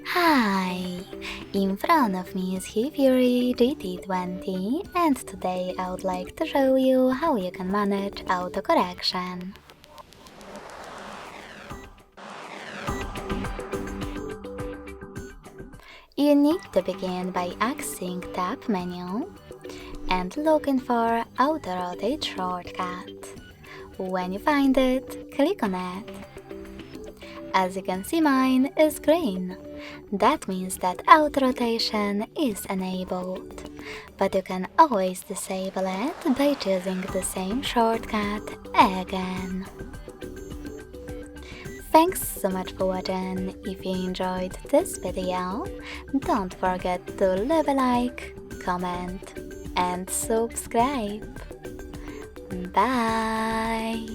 Hi! In front of me is HAFURY GT20 and today I would like to show you how you can manage autocorrection. You need to begin by accessing Tab menu and looking for Auto Rotate shortcut. When you find it, click on it. As you can see, mine is green. That means that auto rotation is enabled, but you can always disable it by choosing the same shortcut again. Thanks so much for watching. If you enjoyed this video, don't forget to leave a like, comment and subscribe. Bye!